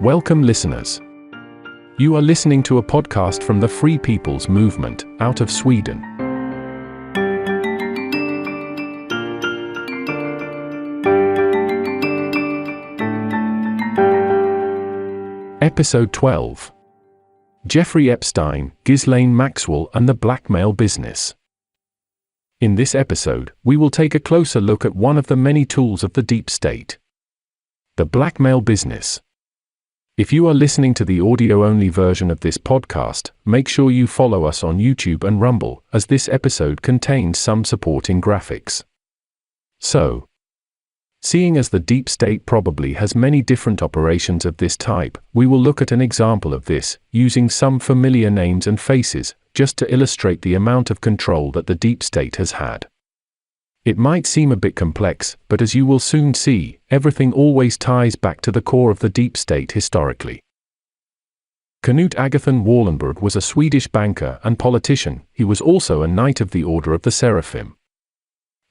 Welcome, listeners. You are listening to a podcast from the Free People's Movement, out of Sweden. Episode 12. Jeffrey Epstein, Ghislaine Maxwell and the Blackmail-business. In this episode, we will take a closer look at one of the many tools of the deep state. The blackmail-business. If you are listening to the audio-only version of this podcast, make sure you follow us on YouTube and Rumble, as this episode contains some supporting graphics. So, seeing as the deep state probably has many different operations of this type, we will look at an example of this, using some familiar names and faces, just to illustrate the amount of control that the deep state has had. It might seem a bit complex, but as you will soon see, everything always ties back to the core of the deep state historically. Knut Agathon Wallenberg was a Swedish banker and politician. He was also a Knight of the Order of the Seraphim.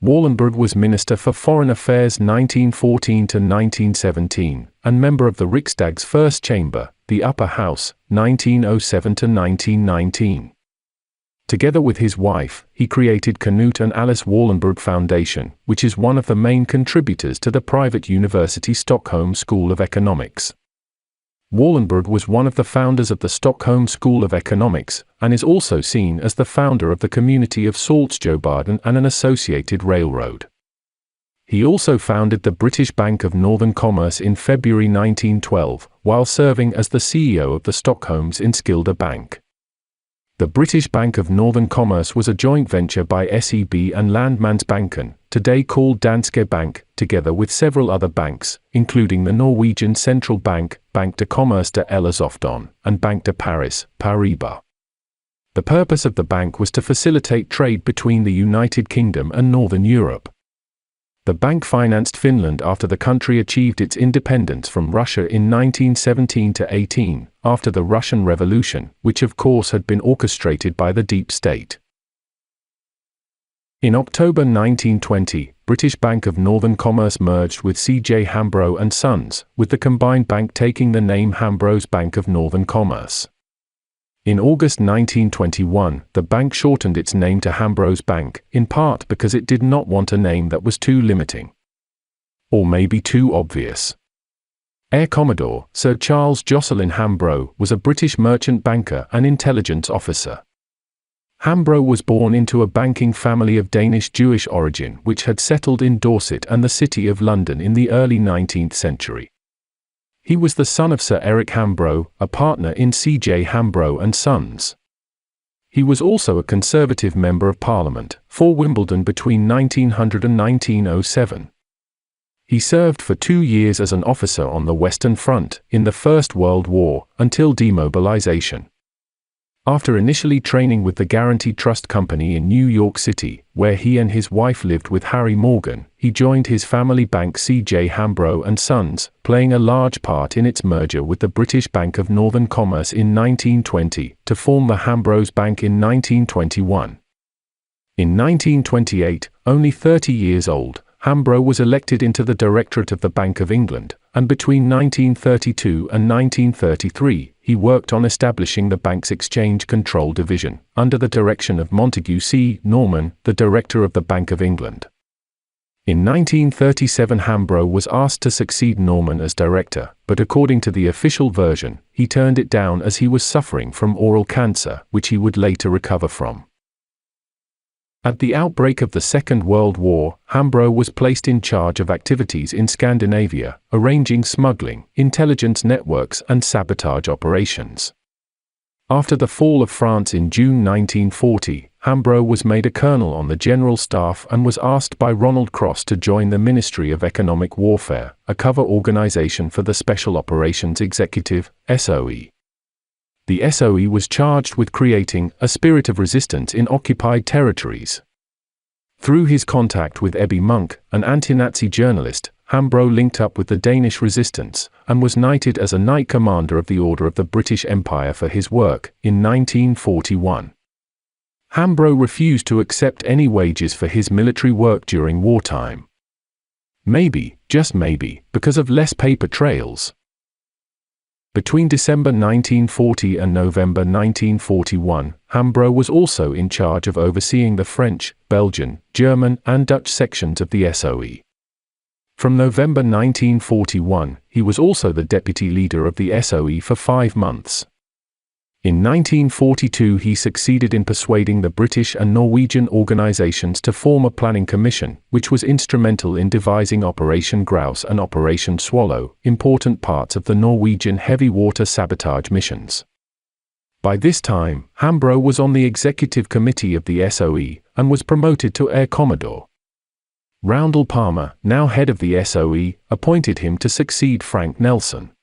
Wallenberg was Minister for Foreign Affairs 1914 to 1917, and member of the Riksdag's First Chamber, the Upper House, 1907 to 1919. Together with his wife, he created Knut and Alice Wallenberg Foundation, which is one of the main contributors to the private university Stockholm School of Economics. Wallenberg was one of the founders of the Stockholm School of Economics, and is also seen as the founder of the community of Saltsjöbaden and an associated railroad. He also founded the British Bank of Northern Commerce in February 1912, while serving as the CEO of the Stockholm's Enskilda Bank. The British Bank of Northern Commerce was a joint venture by SEB and Landmandsbanken, today called Danske Bank, together with several other banks, including the Norwegian Central Bank, Banque de Commerce de Elizabeth, and Banque de Paris, Paribas. The purpose of the bank was to facilitate trade between the United Kingdom and Northern Europe. The bank financed Finland after the country achieved its independence from Russia in 1917-18, after the Russian Revolution, which of course had been orchestrated by the deep state. In October 1920, British Bank of Northern Commerce merged with C.J. Hambro and Sons, with the combined bank taking the name Hambro's Bank of Northern Commerce. In August 1921, the bank shortened its name to Hambro's Bank, in part because it did not want a name that was too limiting. Or maybe too obvious. Air Commodore Sir Charles Jocelyn Hambro was a British merchant banker and intelligence officer. Hambro was born into a banking family of Danish Jewish origin which had settled in Dorset and the City of London in the early 19th century. He was the son of Sir Eric Hambro, a partner in C.J. Hambro and Sons. He was also a Conservative Member of Parliament for Wimbledon between 1900 and 1907. He served for 2 years as an officer on the Western Front in the First World War, until demobilization. After initially training with the Guaranty Trust Company in New York City, where he and his wife lived with Harry Morgan, he joined his family bank C.J. Hambro and Sons, playing a large part in its merger with the British Bank of Northern Commerce in 1920, to form the Hambro's Bank in 1921. In 1928, only 30 years old, Hambro was elected into the Directorate of the Bank of England, and between 1932 and 1933, he worked on establishing the bank's Exchange Control Division, under the direction of Montague C. Norman, the Director of the Bank of England. In 1937, Hambro was asked to succeed Norman as director, but according to the official version, he turned it down as he was suffering from oral cancer, which he would later recover from. At the outbreak of the Second World War, Hambro was placed in charge of activities in Scandinavia, arranging smuggling, intelligence networks and sabotage operations. After the fall of France in June 1940, Hambro was made a colonel on the General Staff and was asked by Ronald Cross to join the Ministry of Economic Warfare, a cover organization for the Special Operations Executive, SOE. The SOE was charged with creating a spirit of resistance in occupied territories. Through his contact with Ebbe Munck, an anti-Nazi journalist, Hambro linked up with the Danish resistance, and was knighted as a Knight Commander of the Order of the British Empire for his work, in 1941. Hambro refused to accept any wages for his military work during wartime. Maybe, just maybe, because of less paper trails. Between December 1940 and November 1941, Hambro was also in charge of overseeing the French, Belgian, German, and Dutch sections of the SOE. From November 1941, he was also the deputy leader of the SOE for 5 months. In 1942 he succeeded in persuading the British and Norwegian organizations to form a planning commission, which was instrumental in devising Operation Grouse and Operation Swallow, important parts of the Norwegian heavy water sabotage missions. By this time, Hambro was on the executive committee of the SOE, and was promoted to Air Commodore. Roundel Palmer, now head of the SOE, appointed him to succeed Frank Nelson.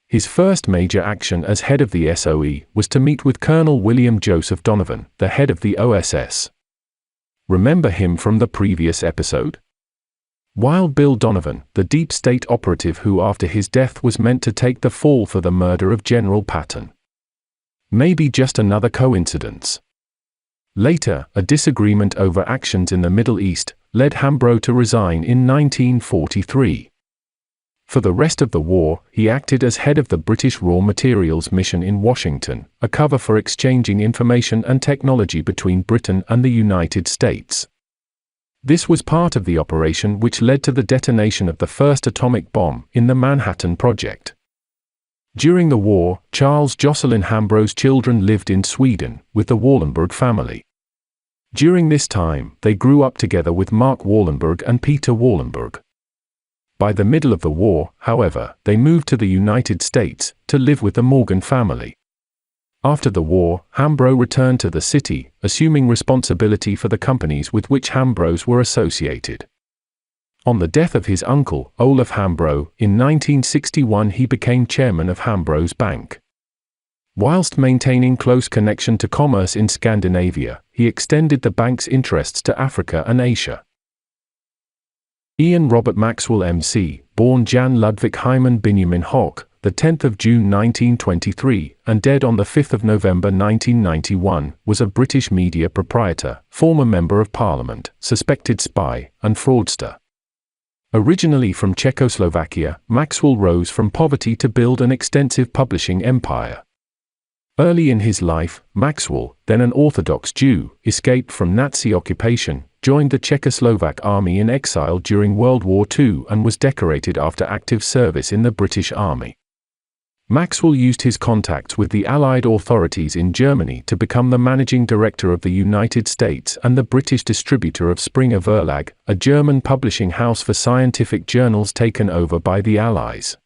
His first major action as head of the SOE was to meet with Colonel William Joseph Donovan, the head of the OSS. Remember him from the previous episode? Wild Bill Donovan, the deep state operative who after his death was meant to take the fall for the murder of General Patton. Maybe just another coincidence. Later, a disagreement over actions in the Middle East led Hambro to resign in 1943. For the rest of the war, he acted as head of the British Raw Materials Mission in Washington, a cover for exchanging information and technology between Britain and the United States. This was part of the operation which led to the detonation of the first atomic bomb in the Manhattan Project. During the war, Charles Jocelyn Hambro's children lived in Sweden with the Wallenberg family. During this time, they grew up together with Mark Wallenberg and Peter Wallenberg. By the middle of the war, however, they moved to the United States to live with the Morgan family. After the war, Hambro returned to the city, assuming responsibility for the companies with which Hambros were associated. On the death of his uncle, Olaf Hambro, in 1961 he became chairman of Hambros Bank. Whilst maintaining close connection to commerce in Scandinavia, he extended the bank's interests to Africa and Asia. Ian Robert Maxwell MC, born Jan Ludwig Hyman Benjamin Hock, the 10th of June 1923, and dead on the 5th of November 1991, was a British media proprietor, former Member of Parliament, suspected spy, and fraudster. Originally from Czechoslovakia, Maxwell rose from poverty to build an extensive publishing empire. Early in his life, Maxwell, then an Orthodox Jew, escaped from Nazi occupation, joined the Czechoslovak army in exile during World War II and was decorated after active service in the British Army. Maxwell used his contacts with the Allied authorities in Germany to become the managing director of the United States and the British distributor of Springer Verlag, a German publishing house for scientific journals taken over by the Allies.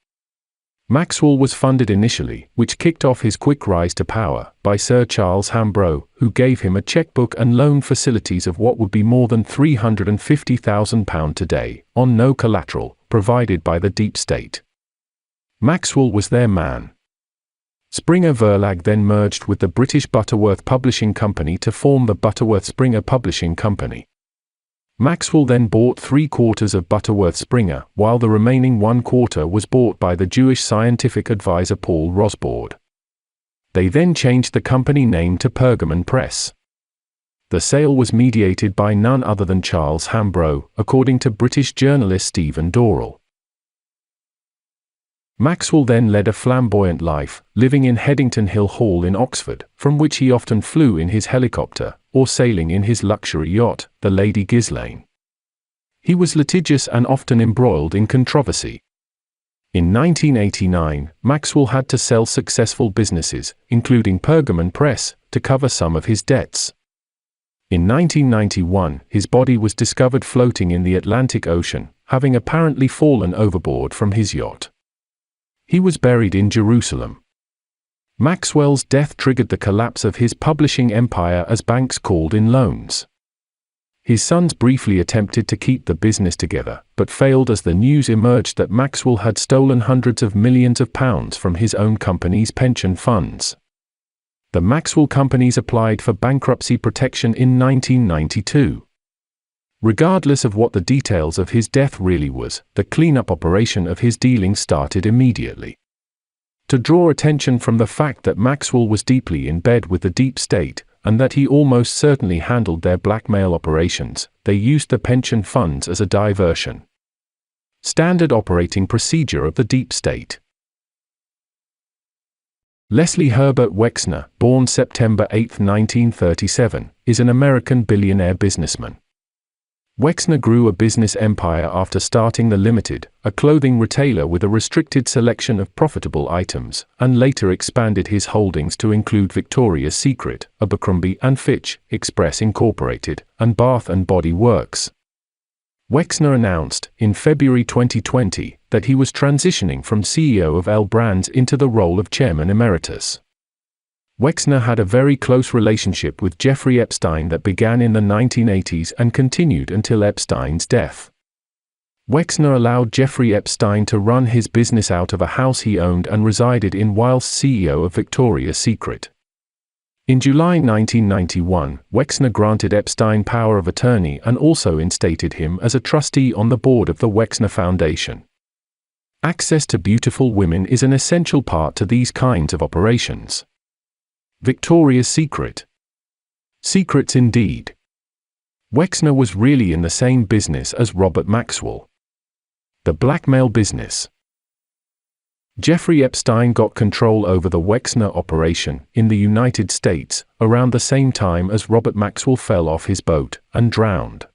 Maxwell was funded initially, which kicked off his quick rise to power, by Sir Charles Hambro, who gave him a checkbook and loan facilities of what would be more than £350,000 today, on no collateral, provided by the deep state. Maxwell was their man. Springer Verlag then merged with the British Butterworth Publishing Company to form the Butterworth Springer Publishing Company. Maxwell then bought 3/4 of Butterworth Springer, while the remaining 1/4 was bought by the Jewish scientific advisor Paul Rosbaud. They then changed the company name to Pergamon Press. The sale was mediated by none other than Charles Hambro, according to British journalist Stephen Dorrell. Maxwell then led a flamboyant life, living in Headington Hill Hall in Oxford, from which he often flew in his helicopter, or sailing in his luxury yacht, the Lady Ghislaine. He was litigious and often embroiled in controversy. In 1989, Maxwell had to sell successful businesses, including Pergamon Press, to cover some of his debts. In 1991, his body was discovered floating in the Atlantic Ocean, having apparently fallen overboard from his yacht. He was buried in Jerusalem. Maxwell's death triggered the collapse of his publishing empire as banks called in loans. His sons briefly attempted to keep the business together, but failed as the news emerged that Maxwell had stolen hundreds of millions of pounds from his own company's pension funds. The Maxwell companies applied for bankruptcy protection in 1992. Regardless of what the details of his death really was, the cleanup operation of his dealings started immediately. To draw attention from the fact that Maxwell was deeply in bed with the deep state, and that he almost certainly handled their blackmail operations, they used the pension funds as a diversion. Standard operating procedure of the deep state. Leslie Herbert Wexner, born September 8, 1937, is an American billionaire businessman. Wexner grew a business empire after starting The Limited, a clothing retailer with a restricted selection of profitable items, and later expanded his holdings to include Victoria's Secret, Abercrombie & Fitch, Express Incorporated, and Bath & Body Works. Wexner announced, in February 2020, that he was transitioning from CEO of L Brands into the role of Chairman Emeritus. Wexner had a very close relationship with Jeffrey Epstein that began in the 1980s and continued until Epstein's death. Wexner allowed Jeffrey Epstein to run his business out of a house he owned and resided in whilst CEO of Victoria's Secret. In July 1991, Wexner granted Epstein power of attorney and also instated him as a trustee on the board of the Wexner Foundation. Access to beautiful women is an essential part to these kinds of operations. Victoria's Secret. Secrets indeed. Wexner was really in the same business as Robert Maxwell. The blackmail business. Jeffrey Epstein got control over the Wexner operation in the United States around the same time as Robert Maxwell fell off his boat and drowned.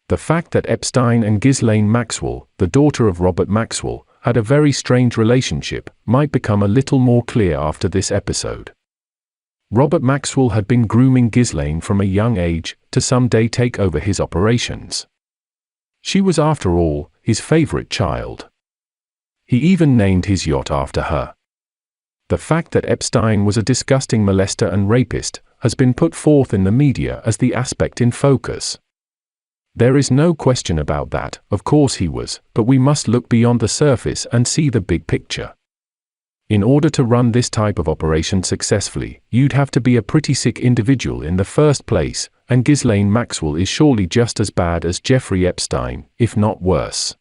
The fact that Epstein and Ghislaine Maxwell, the daughter of Robert Maxwell, had a very strange relationship might become a little more clear after this episode. Robert Maxwell had been grooming Ghislaine from a young age to someday take over his operations. She was, after all, his favorite child. He even named his yacht after her. The fact that Epstein was a disgusting molester and rapist has been put forth in the media as the aspect in focus. There is no question about that, of course he was, but we must look beyond the surface and see the big picture. In order to run this type of operation successfully, you'd have to be a pretty sick individual in the first place, and Ghislaine Maxwell is surely just as bad as Jeffrey Epstein, if not worse.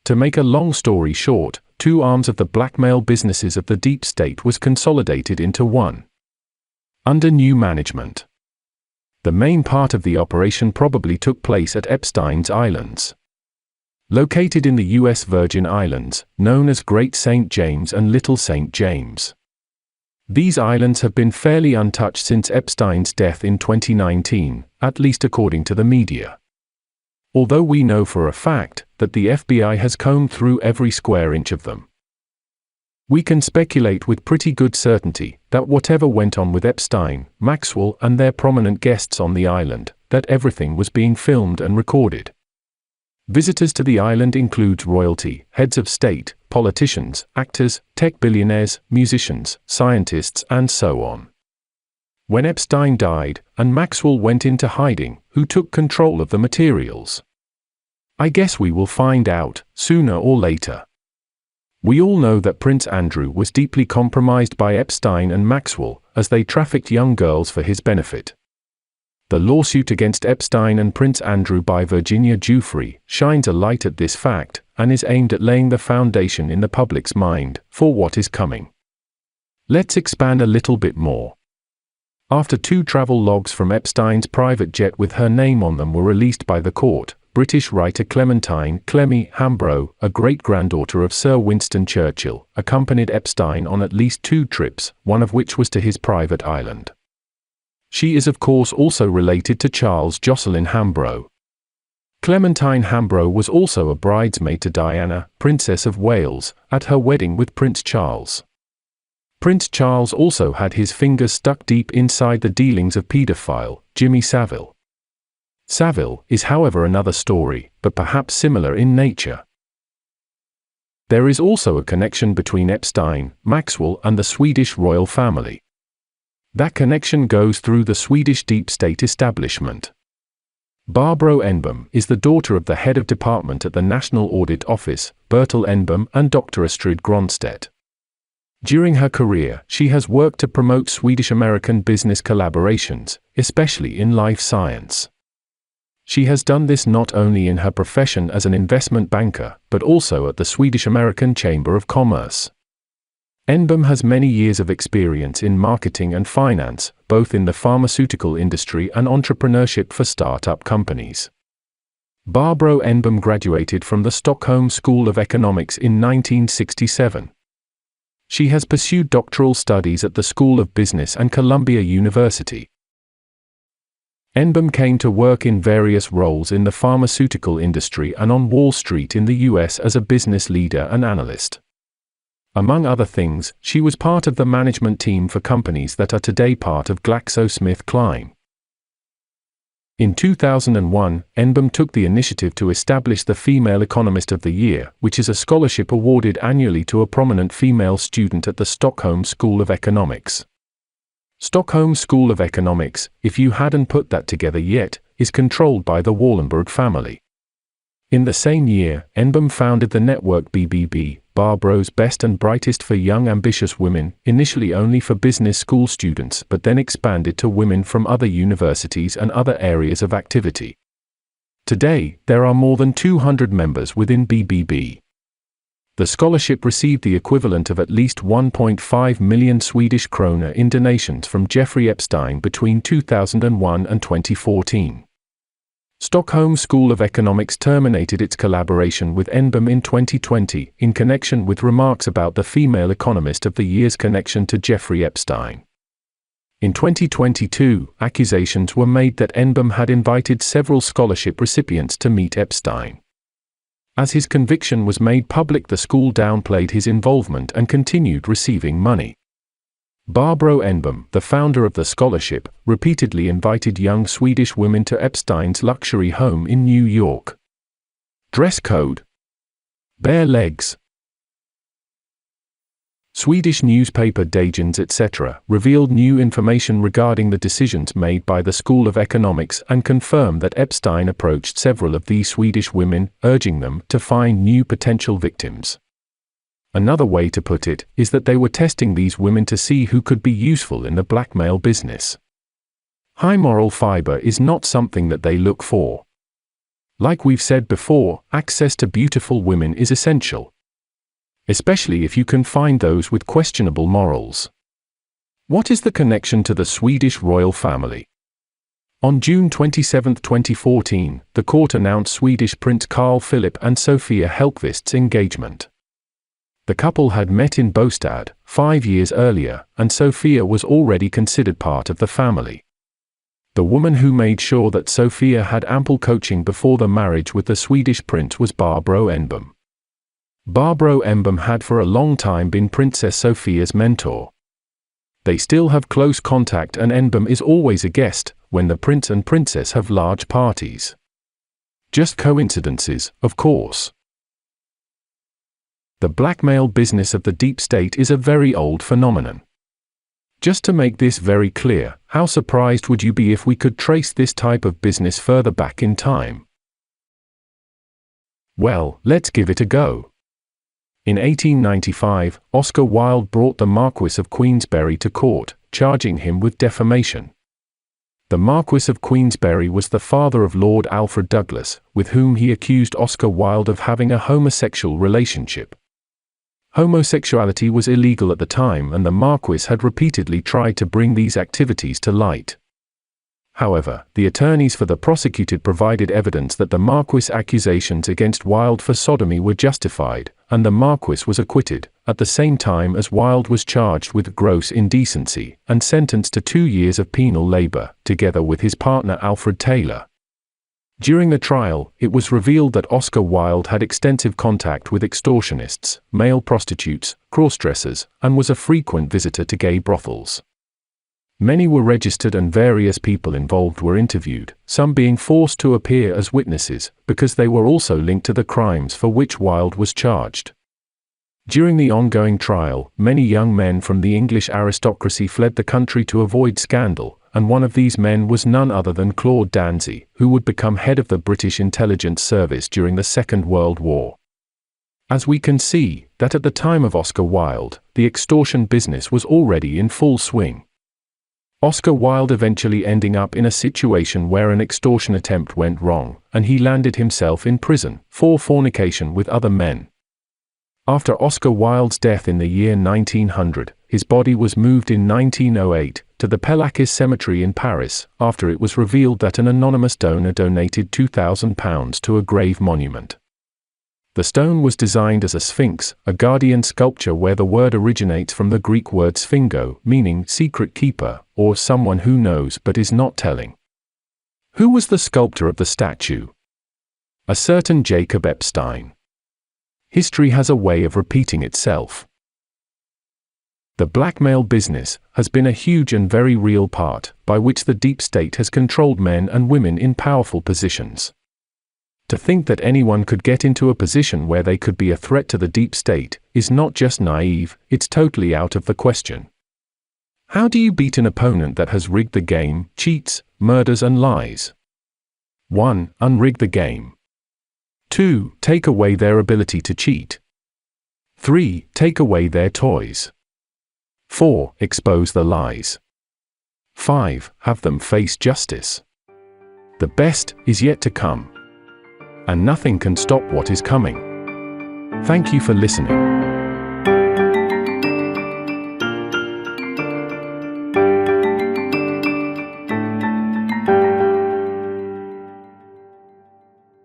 To make a long story short, two arms of the blackmail businesses of the deep state was consolidated into one. Under new management. The main part of the operation probably took place at Epstein's Islands. Located in the U.S. Virgin Islands, known as Great St. James and Little St. James. These islands have been fairly untouched since Epstein's death in 2019, at least according to the media. Although we know for a fact that the FBI has combed through every square inch of them. We can speculate with pretty good certainty that whatever went on with Epstein, Maxwell and their prominent guests on the island, that everything was being filmed and recorded. Visitors to the island include royalty, heads of state, politicians, actors, tech billionaires, musicians, scientists, and so on. When Epstein died, and Maxwell went into hiding, who took control of the materials? I guess we will find out, sooner or later. We all know that Prince Andrew was deeply compromised by Epstein and Maxwell, as they trafficked young girls for his benefit. The lawsuit against Epstein and Prince Andrew by Virginia Giuffre shines a light at this fact, and is aimed at laying the foundation in the public's mind for what is coming. Let's expand a little bit more. After two travel logs from Epstein's private jet with her name on them were released by the court, British writer Clementine "Clemmy" Hambro, a great-granddaughter of Sir Winston Churchill, accompanied Epstein on at least 2 trips, one of which was to his private island. She is of course also related to Charles Jocelyn Hambro. Clementine Hambro was also a bridesmaid to Diana, Princess of Wales, at her wedding with Prince Charles. Prince Charles also had his fingers stuck deep inside the dealings of paedophile Jimmy Savile. Savile is, however, another story, but perhaps similar in nature. There is also a connection between Epstein, Maxwell, and the Swedish royal family. That connection goes through the Swedish deep state establishment. Barbro Enbom is the daughter of the head of department at the National Audit Office, Bertil Enbom, and Dr. Astrid Gronstedt. During her career, she has worked to promote Swedish-American business collaborations, especially in life science. She has done this not only in her profession as an investment banker, but also at the Swedish-American Chamber of Commerce. Enbom has many years of experience in marketing and finance, both in the pharmaceutical industry and entrepreneurship for start-up companies. Barbro Enbom graduated from the Stockholm School of Economics in 1967. She has pursued doctoral studies at the School of Business and Columbia University. Enbom came to work in various roles in the pharmaceutical industry and on Wall Street in the US as a business leader and analyst. Among other things, she was part of the management team for companies that are today part of GlaxoSmithKline. In 2001, Enbom took the initiative to establish the Female Economist of the Year, which is a scholarship awarded annually to a prominent female student at the Stockholm School of Economics. Stockholm School of Economics, if you hadn't put that together yet, is controlled by the Wallenberg family. In the same year, Enbom founded the network BBB, Barbro's Best and Brightest for Young Ambitious Women, initially only for business school students but then expanded to women from other universities and other areas of activity. Today, there are more than 200 members within BBB. The scholarship received the equivalent of at least 1.5 million Swedish krona in donations from Jeffrey Epstein between 2001 and 2014. Stockholm School of Economics terminated its collaboration with Enbom in 2020 in connection with remarks about the Female Economist of the Year's connection to Jeffrey Epstein. In 2022, accusations were made that Enbom had invited several scholarship recipients to meet Epstein. As his conviction was made public, the school downplayed his involvement and continued receiving money. Barbro Enbom, the founder of the scholarship, repeatedly invited young Swedish women to Epstein's luxury home in New York. Dress code: bare legs. Swedish newspaper Dagens etc. revealed new information regarding the decisions made by the School of Economics and confirmed that Epstein approached several of these Swedish women, urging them to find new potential victims. Another way to put it is that they were testing these women to see who could be useful in the blackmail business. High moral fiber is not something that they look for. Like we've said before, access to beautiful women is essential, especially if you can find those with questionable morals. What is the connection to the Swedish royal family? On June 27, 2014, the court announced Swedish Prince Carl Philip and Sofia Hellqvist's engagement. The couple had met in Båstad 5 years earlier, and Sofia was already considered part of the family. The woman who made sure that Sofia had ample coaching before the marriage with the Swedish prince was Barbro Enbom. Barbro Enbom had for a long time been Princess Sofia's mentor. They still have close contact, and Enbom is always a guest when the prince and princess have large parties. Just coincidences, of course. The blackmail business of the deep state is a very old phenomenon. Just to make this very clear, how surprised would you be if we could trace this type of business further back in time? Well, let's give it a go. In 1895, Oscar Wilde brought the Marquis of Queensberry to court, charging him with defamation. The Marquis of Queensberry was the father of Lord Alfred Douglas, with whom he accused Oscar Wilde of having a homosexual relationship. Homosexuality was illegal at the time, and the Marquis had repeatedly tried to bring these activities to light. However, the attorneys for the prosecuted provided evidence that the Marquis' accusations against Wilde for sodomy were justified, and the Marquis was acquitted, at the same time as Wilde was charged with gross indecency and sentenced to 2 years of penal labor, together with his partner Alfred Taylor. During the trial, it was revealed that Oscar Wilde had extensive contact with extortionists, male prostitutes, crossdressers, and was a frequent visitor to gay brothels. Many were registered and various people involved were interviewed, some being forced to appear as witnesses, because they were also linked to the crimes for which Wilde was charged. During the ongoing trial, many young men from the English aristocracy fled the country to avoid scandal, and one of these men was none other than Claude Danzy, who would become head of the British intelligence service during the Second World War. As we can see, that at the time of Oscar Wilde, the extortion business was already in full swing. Oscar Wilde eventually ending up in a situation where an extortion attempt went wrong, and he landed himself in prison for fornication with other men. After Oscar Wilde's death in the year 1900, his body was moved in 1908 to the Père Lachaise Cemetery in Paris, after it was revealed that an anonymous donor donated £2,000 to a grave monument. The stone was designed as a sphinx, a guardian sculpture where the word originates from the Greek word sphingo, meaning secret keeper, or someone who knows but is not telling. Who was the sculptor of the statue? A certain Jacob Epstein. History has a way of repeating itself. The blackmail business has been a huge and very real part by which the deep state has controlled men and women in powerful positions. To think that anyone could get into a position where they could be a threat to the deep state is not just naive, it's totally out of the question. How do you beat an opponent that has rigged the game, cheats, murders and lies? 1. Unrig the game. 2. Take away their ability to cheat. 3. Take away their toys. 4. Expose the lies. 5. Have them face justice. The best is yet to come. And nothing can stop what is coming. Thank you for listening.